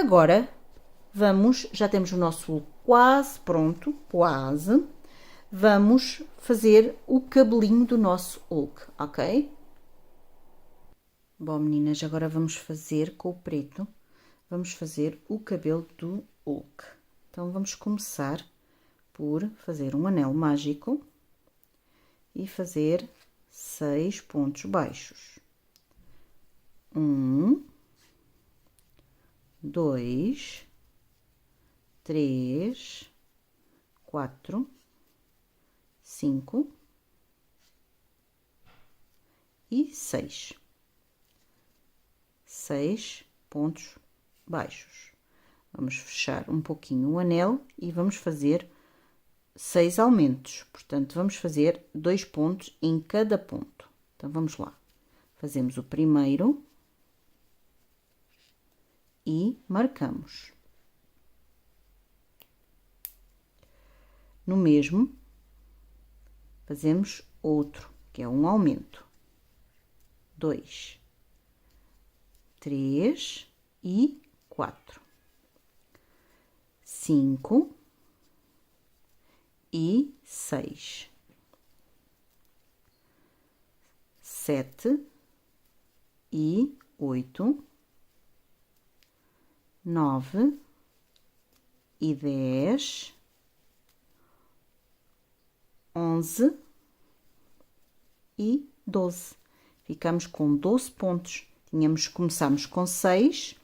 Agora, já temos o nosso look quase pronto, quase. Vamos fazer o cabelinho do nosso look, ok? Bom, meninas, agora vamos fazer com o preto, vamos fazer o cabelo do look. Então, vamos começar por fazer um anel mágico e fazer 6 pontos baixos. 1, 2, 3, 4, 5 e 6. 6 pontos baixos. Vamos fechar um pouquinho o anel e vamos fazer 6 aumentos. Portanto, vamos fazer 2 pontos em cada ponto. Então, vamos lá. Fazemos o primeiro e marcamos. No mesmo, fazemos outro, que é um aumento. 2, 3 e 4. 5 e 6. 7 e 8. 9 e 10. 11 e 12. Ficamos com 12 pontos. Começamos com 6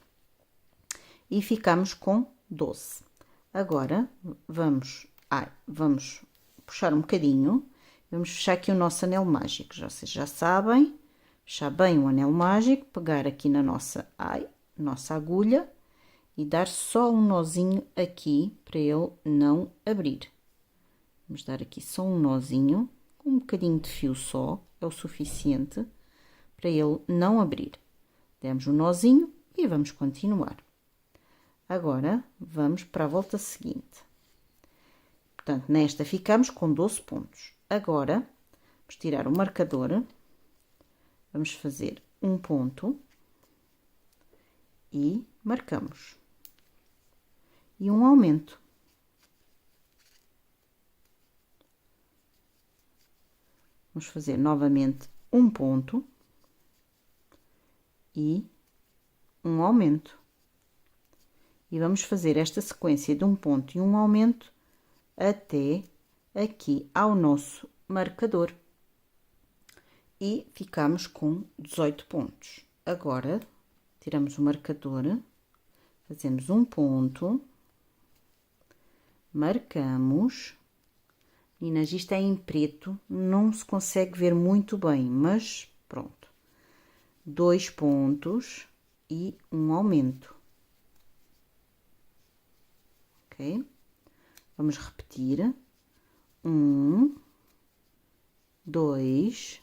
e ficamos com 12. Agora, vamos puxar um bocadinho. Vamos fechar aqui o nosso anel mágico. Vocês já sabem. Fechar bem o anel mágico. Pegar aqui na nossa agulha e dar só um nozinho aqui para ele não abrir. Vamos dar aqui só um nozinho, com um bocadinho de fio só, é o suficiente para ele não abrir. Demos um nozinho e vamos continuar. Agora, vamos para a volta seguinte. Portanto, nesta ficamos com 12 pontos. Agora, vamos tirar o marcador, vamos fazer um ponto e marcamos. E um aumento. Vamos fazer novamente um ponto e um aumento. E vamos fazer esta sequência de um ponto e um aumento até aqui ao nosso marcador. E ficamos com 18 pontos. Agora, tiramos o marcador, fazemos um ponto, marcamos. Meninas, isto é em preto, não se consegue ver muito bem, mas pronto. 2 pontos e um aumento. Ok? Vamos repetir. 1, 2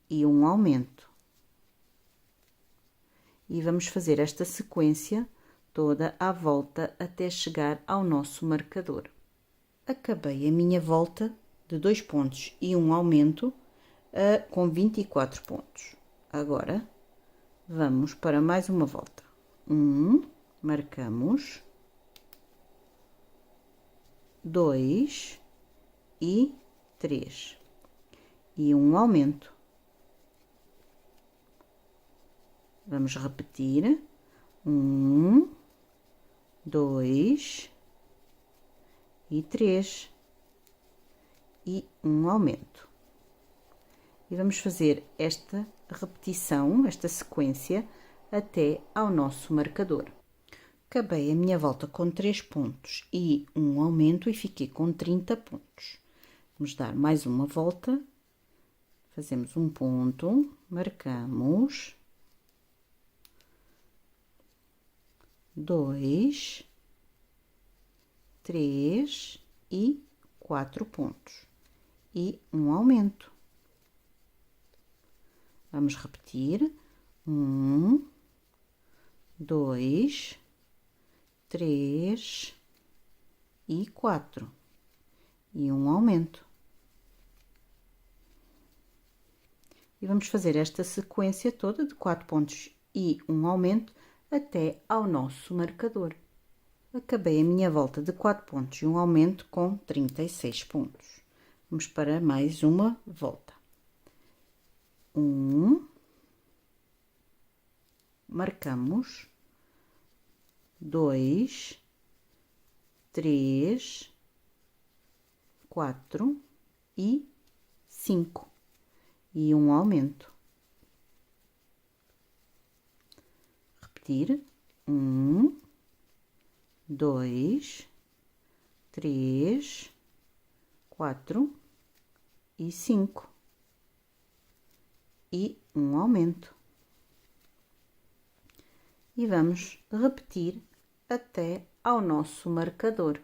e um aumento. E vamos fazer esta sequência toda à volta até chegar ao nosso marcador. Acabei a minha volta de 2 pontos e um aumento com 24 pontos. Agora, vamos para mais uma volta. 1, marcamos. 2 e 3. E um aumento. Vamos repetir. 1, 2 e 3 e um aumento. E vamos fazer esta repetição, esta sequência, até ao nosso marcador. Acabei a minha volta com 3 pontos e um aumento e fiquei com 30 pontos. Vamos dar mais uma volta, fazemos um ponto, marcamos, 2, 3 e 4 pontos e um aumento. Vamos repetir. 1, 2, 3 e 4 e um aumento. E vamos fazer esta sequência toda de 4 pontos e um aumento até ao nosso marcador. Acabei a minha volta de 4 pontos e um aumento com 36 pontos. Vamos para mais uma volta. Marcamos 2, 3, 4 e 5 e um aumento. Repetir 1, 2, 3, 4 e 5 e um aumento. E vamos repetir até ao nosso marcador.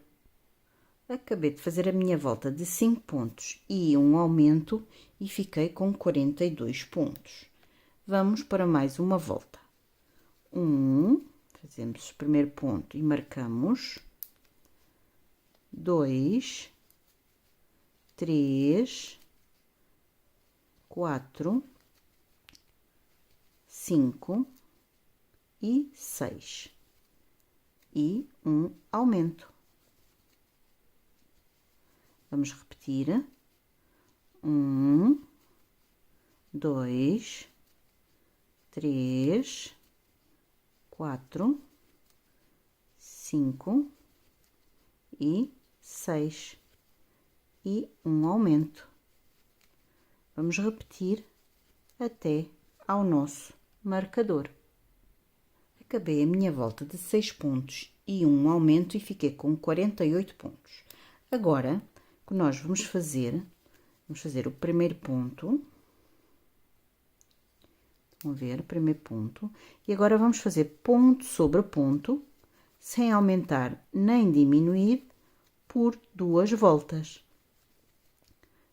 Acabei de fazer a minha volta de 5 pontos e um aumento e fiquei com 42 pontos. Vamos para mais uma volta. Fazemos o primeiro ponto e marcamos 2, 3, 4, 5 e 6 e um aumento. Vamos repetir 1, 2, 3, 4, 5 e 6 e um aumento. Vamos repetir até ao nosso marcador. Acabei a minha volta de 6 pontos e um aumento e fiquei com 48 pontos. Agora, o que nós vamos fazer o primeiro ponto. Vamos ver o primeiro ponto. E agora vamos fazer ponto sobre ponto, sem aumentar nem diminuir, por 2 voltas.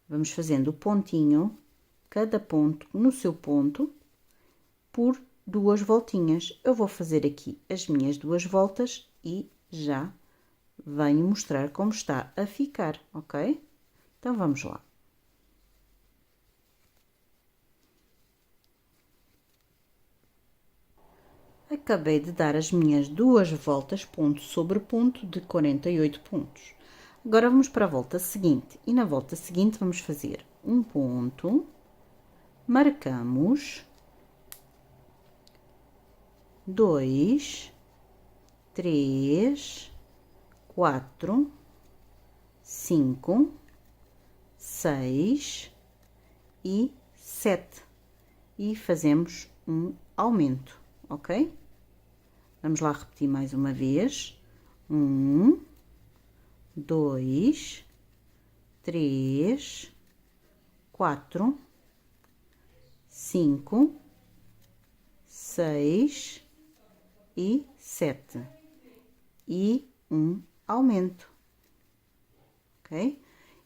Vamos fazendo o pontinho, cada ponto no seu ponto, por 2 voltinhas. Eu vou fazer aqui as minhas 2 voltas e já venho mostrar como está a ficar, ok? Então, vamos lá. Acabei de dar as minhas 2 voltas, ponto sobre ponto, de 48 pontos. Agora, vamos para a volta seguinte. E na volta seguinte, vamos fazer um ponto, marcamos 2, 3, 4, 5, 6 e 7 e fazemos um aumento, ok? Vamos lá repetir mais uma vez. 1, 2, 3, 4, 5, 6 e 7 e um aumento, ok?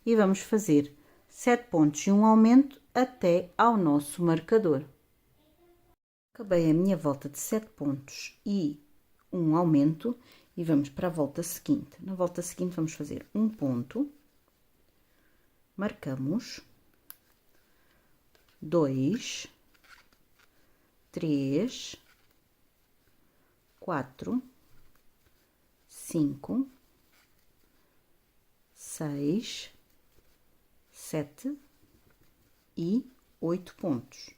E vamos fazer 7 pontos e um aumento até ao nosso marcador. Acabei a minha volta de 7 pontos e um aumento e vamos para a volta seguinte. Na volta seguinte vamos fazer um ponto, marcamos 2, 3, 4, 5, 6, 7 e 8 pontos.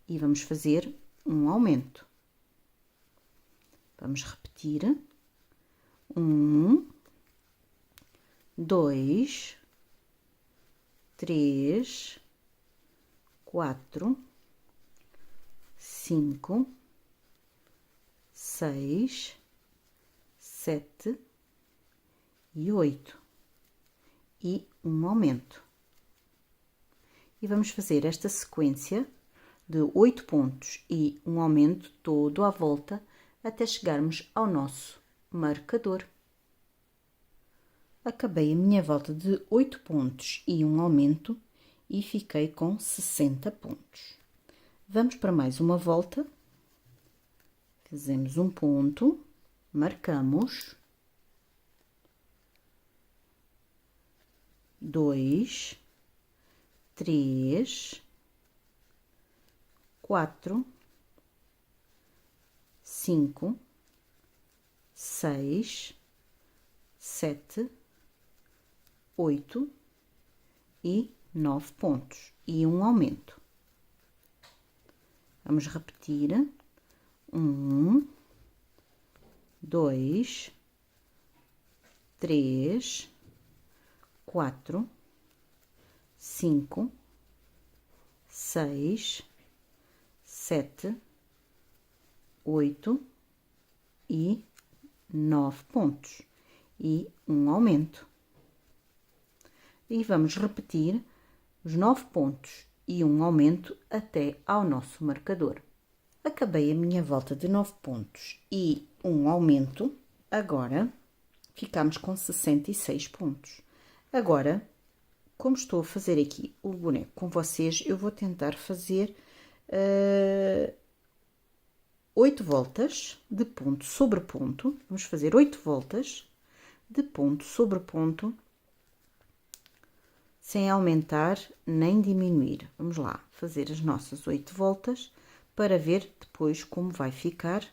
E vamos fazer um aumento. Vamos repetir. 1, 2, 3, 4, 5, 6, 7 e 8 e um aumento. E vamos fazer esta sequência de 8 pontos e um aumento todo à volta até chegarmos ao nosso marcador. Acabei a minha volta de 8 pontos e um aumento e fiquei com 60 pontos. Vamos para mais uma volta. Fazemos um ponto, marcamos 2, 3, 4, 5, 6, 7, 8 e 9 pontos e um aumento. Vamos repetir: 1, 2, 3, 4, 5, 6, 7, 8 e 9 pontos e um aumento. E vamos repetir os 9 pontos e um aumento até ao nosso marcador. Acabei a minha volta de 9 pontos e um aumento. Agora ficamos com 66 pontos. Agora, como estou a fazer aqui o boneco com vocês, eu vou tentar fazer 8 voltas de ponto sobre ponto. Vamos fazer 8 voltas de ponto sobre ponto, sem aumentar nem diminuir. Vamos lá fazer as nossas 8 voltas para ver depois como vai ficar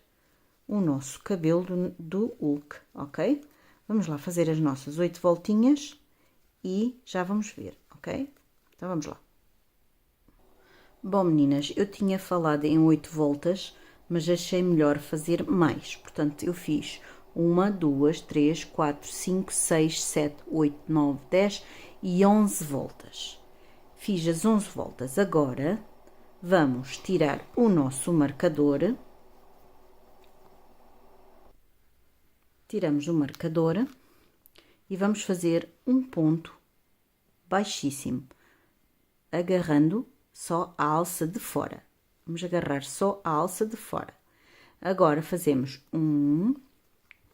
o nosso cabelo do Hulk, ok? Vamos lá fazer as nossas 8 voltinhas e já vamos ver, ok? Então vamos lá. Bom, meninas, eu tinha falado em 8 voltas, mas achei melhor fazer mais. Portanto, eu fiz 1, 2, 3, 4, 5, 6, 7, 8, 9, 10 e 11 voltas. Fiz as 11 voltas. Agora, vamos tirar o nosso marcador. Tiramos o marcador e vamos fazer um ponto baixíssimo, agarrando só a alça de fora. Vamos agarrar só a alça de fora. Agora fazemos 1,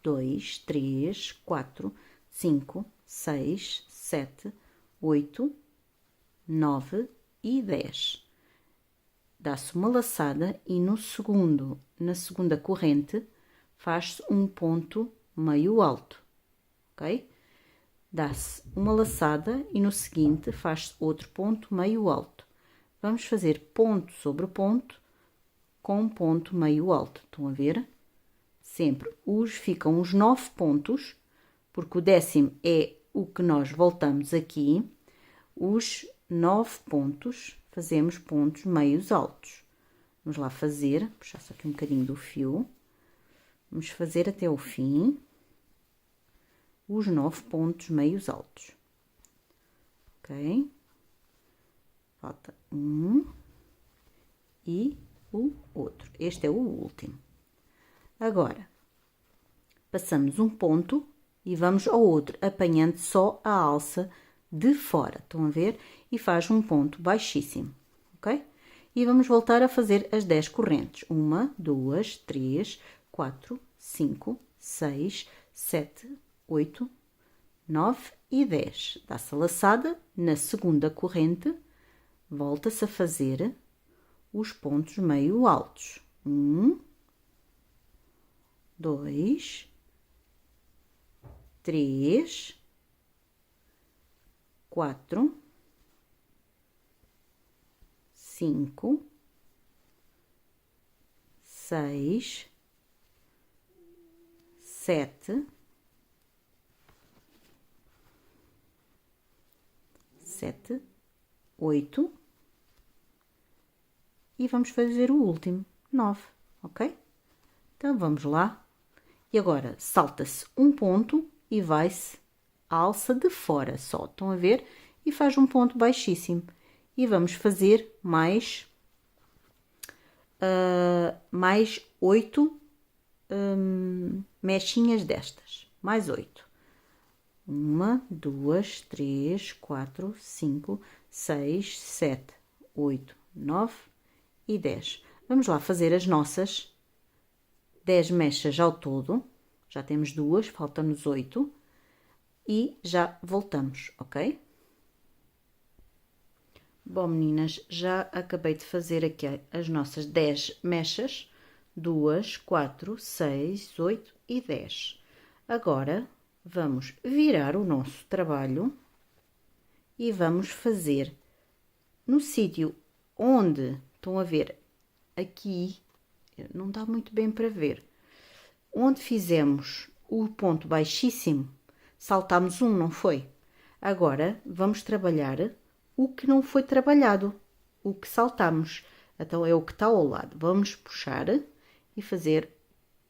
2, 3, 4, 5, 6, 7, 8, 9 e 10. Dá-se uma laçada e na segunda corrente, faz-se um ponto meio alto, ok? Dá-se uma laçada e no seguinte faz-se outro ponto meio alto. Vamos fazer ponto sobre ponto com um ponto meio alto. Estão a ver? Sempre ficam os 9 pontos, porque o 10º é o que nós voltamos aqui. Os 9 pontos, fazemos pontos meios altos. Vamos lá fazer, puxar só aqui um bocadinho do fio. Vamos fazer até o fim os 9 pontos meios altos. Ok? Falta um e o outro. Este é o último. Agora, passamos um ponto e vamos ao outro, apanhando só a alça de fora. Estão a ver? E faz um ponto baixíssimo. Ok? E vamos voltar a fazer as 10 correntes. 1, 2, 3, 4, 5, 6, 7, 8, 9 e 10. Dá-se a laçada na segunda corrente, volta-se a fazer os pontos meio altos. 1, 2, 3, 4, 5, 6, 7, 8 e vamos fazer o último, 9, ok? Então, vamos lá. E agora, salta-se um ponto e vai-se a alça de fora só, estão a ver? E faz um ponto baixíssimo. E vamos fazer mais 8 mechinhas destas. Mais 8. 1, 2, 3, 4, 5, 6, 7, 8, 9 e 10. Vamos lá fazer as nossas 10 mechas ao todo. Já temos 2, faltam-nos 8. E já voltamos, ok? Bom, meninas, já acabei de fazer aqui as nossas 10 mechas. 2, 4, 6, 8 e 10. Agora, vamos virar o nosso trabalho e vamos fazer no sítio onde estão a ver aqui, não dá muito bem para ver, onde fizemos o ponto baixíssimo, saltámos um, não foi? Agora, vamos trabalhar o que não foi trabalhado, o que saltamos. Então, é o que está ao lado. Vamos puxar e fazer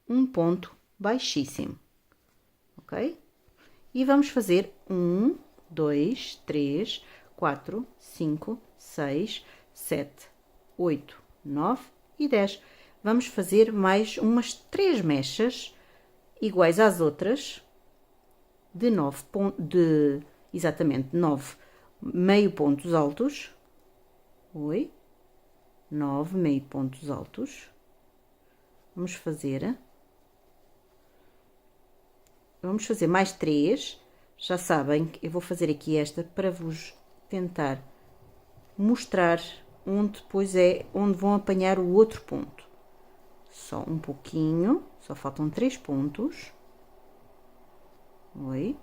um ponto baixíssimo, ok? E vamos fazer 1, 2, 3, 4, 5, 6, 7, 8, 9 e 10. Vamos fazer mais umas 3 mechas iguais às outras, de 9 pontos, exatamente 9 meio pontos altos. Oi, 9 meio pontos altos. Vamos fazer mais 3. Já sabem que eu vou fazer aqui esta para vos tentar mostrar onde depois onde vão apanhar o outro ponto. Só um pouquinho, só faltam 3 pontos. Oi.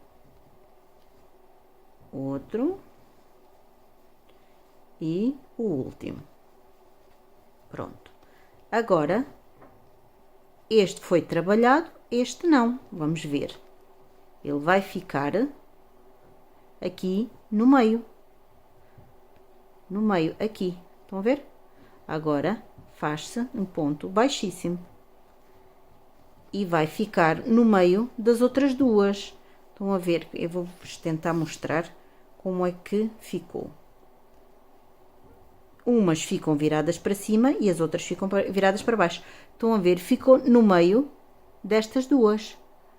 Outro. E o último. Pronto. Agora, este foi trabalhado, este não. Vamos ver. Ele vai ficar aqui no meio. No meio, aqui. Estão a ver? Agora, faz-se um ponto baixíssimo. E vai ficar no meio das outras duas. Estão a ver? Eu vou-vos tentar mostrar como é que ficou. Umas ficam viradas para cima e as outras ficam viradas para baixo. Estão a ver? Ficou no meio destas duas.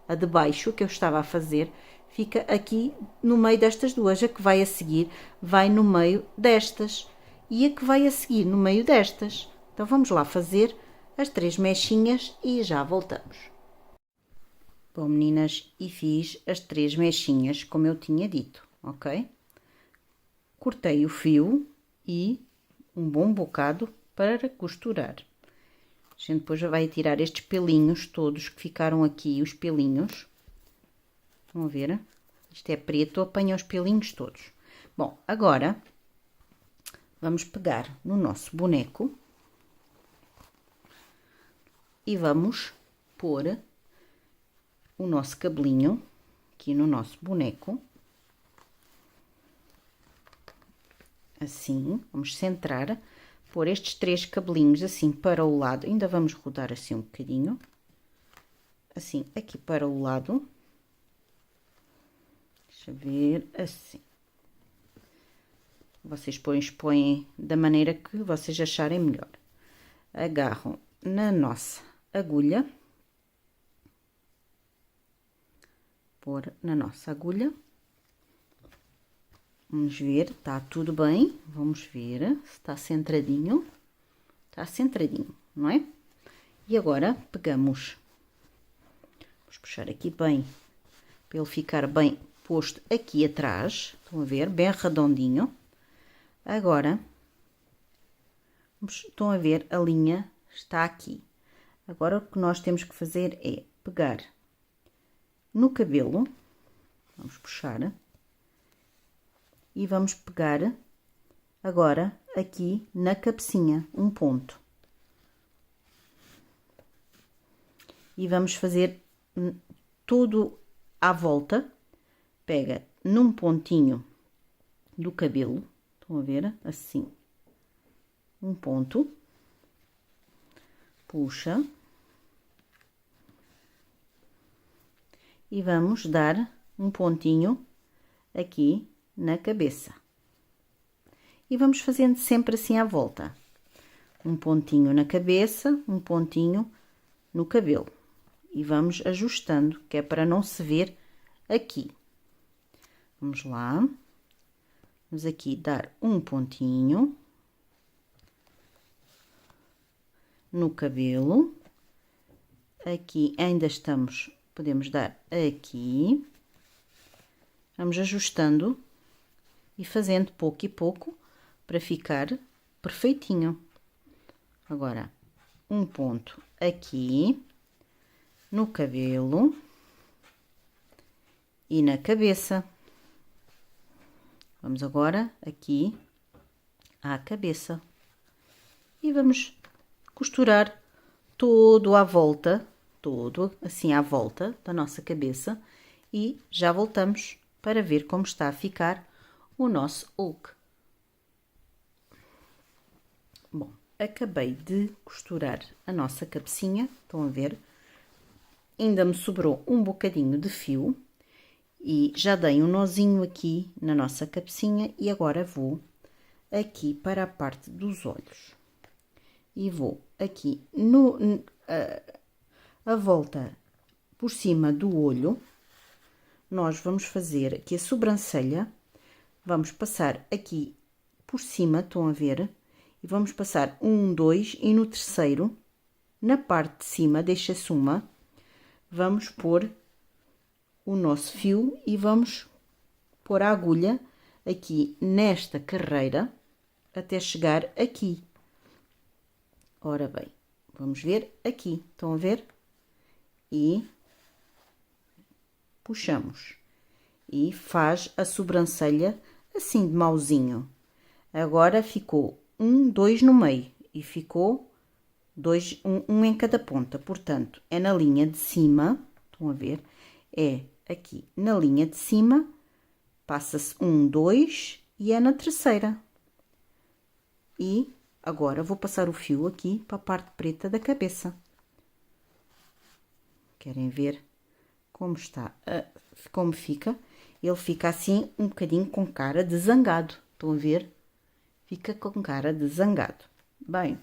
A de baixo, que eu estava a fazer, fica aqui no meio destas duas. A que vai a seguir vai no meio destas. E a que vai a seguir no meio destas. Então, vamos lá fazer as 3 mechinhas e já voltamos. Bom, meninas, e fiz as 3 mechinhas, como eu tinha dito, ok? Cortei o fio e um bom bocado para costurar. A gente depois já vai tirar estes pelinhos todos que ficaram aqui, os pelinhos. Vão ver? Isto é preto, apanha os pelinhos todos. Bom, agora vamos pegar no nosso boneco e vamos pôr o nosso cabelinho aqui no nosso boneco. Assim, vamos centrar, pôr estes 3 cabelinhos assim para o lado, ainda vamos rodar assim um bocadinho, assim, aqui para o lado, deixa eu ver, assim. Vocês põem da maneira que vocês acharem melhor. Agarram na nossa agulha, pôr na nossa agulha. Vamos ver, está tudo bem. Vamos ver se está centradinho. Está centradinho, não é? E agora pegamos, vamos puxar aqui bem, para ele ficar bem posto aqui atrás. Estão a ver? Bem redondinho. Agora, estão a ver, a linha está aqui. Agora o que nós temos que fazer é pegar no cabelo. Vamos puxar. E vamos pegar agora aqui na cabecinha, um ponto. E vamos fazer tudo à volta. Pega num pontinho do cabelo, estão a ver? Assim, um ponto. Puxa. E vamos dar um pontinho aqui na cabeça. E vamos fazendo sempre assim à volta. Um pontinho na cabeça, um pontinho no cabelo. E vamos ajustando, que é para não se ver aqui. Vamos lá. Vamos aqui dar um pontinho no cabelo. Aqui ainda estamos, podemos dar aqui. Vamos ajustando e fazendo pouco e pouco para ficar perfeitinho. Agora, um ponto aqui no cabelo e na cabeça. Vamos agora aqui à cabeça e vamos costurar todo à volta todo assim à volta da nossa cabeça e já voltamos para ver como está a ficar o nosso Hulk. Bom, acabei de costurar a nossa cabecinha, estão a ver? Ainda me sobrou um bocadinho de fio e já dei um nozinho aqui na nossa cabecinha e agora vou aqui para a parte dos olhos. E vou aqui a volta por cima do olho, nós vamos fazer aqui a sobrancelha, vamos passar aqui por cima, estão a ver? E vamos passar 1, 2 e no terceiro, na parte de cima, deixa-se uma, vamos pôr o nosso fio e vamos pôr a agulha aqui nesta carreira até chegar aqui. Ora bem, vamos ver aqui, estão a ver? E puxamos e faz a sobrancelha assim de mauzinho. Agora ficou 1, 2 no meio e ficou 2, um em cada ponta, portanto, é na linha de cima, estão a ver? É aqui na linha de cima, passa-se 1, 2 e é na terceira. E agora vou passar o fio aqui para a parte preta da cabeça. Querem ver como está, como fica? Ele fica assim um bocadinho com cara de zangado, estão a ver? Fica com cara de zangado. Bem,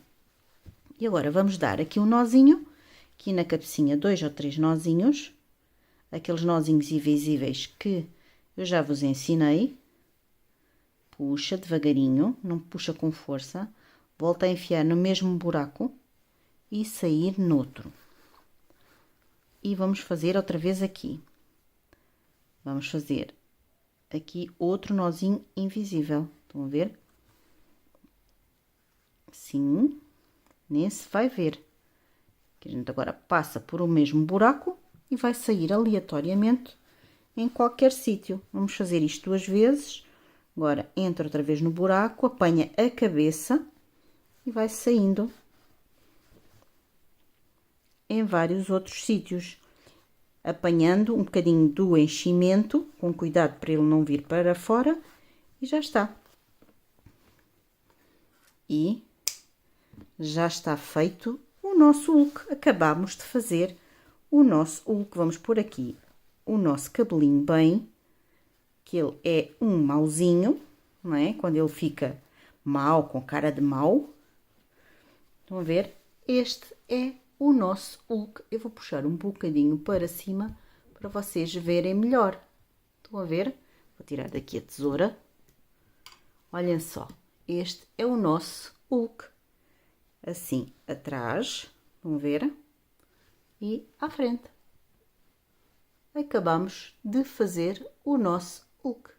e agora vamos dar aqui um nozinho, aqui na cabecinha 2 ou 3 nozinhos, aqueles nozinhos invisíveis que eu já vos ensinei. Puxa devagarinho, não puxa com força, volta a enfiar no mesmo buraco e sair noutro. E vamos fazer outra vez aqui. Vamos fazer aqui outro nozinho invisível, estão a ver? Assim, nem se vai ver. Que a gente agora passa por o mesmo buraco e vai sair aleatoriamente em qualquer sítio. Vamos fazer isto 2 vezes. Agora entra outra vez no buraco, apanha a cabeça e vai saindo em vários outros sítios, apanhando um bocadinho do enchimento, com cuidado para ele não vir para fora, e já está. E já está feito o nosso Hulk. Acabamos de fazer o nosso Hulk. Vamos pôr aqui o nosso cabelinho bem, que ele é um mauzinho, não é? Quando ele fica mau, com cara de mau. Estão a ver? Este é o nosso Hulk. Eu vou puxar um bocadinho para cima para vocês verem melhor. Estão a ver? Vou tirar daqui a tesoura. Olhem só, este é o nosso Hulk. Assim, atrás, estão a ver? E à frente. Acabamos de fazer o nosso Hulk.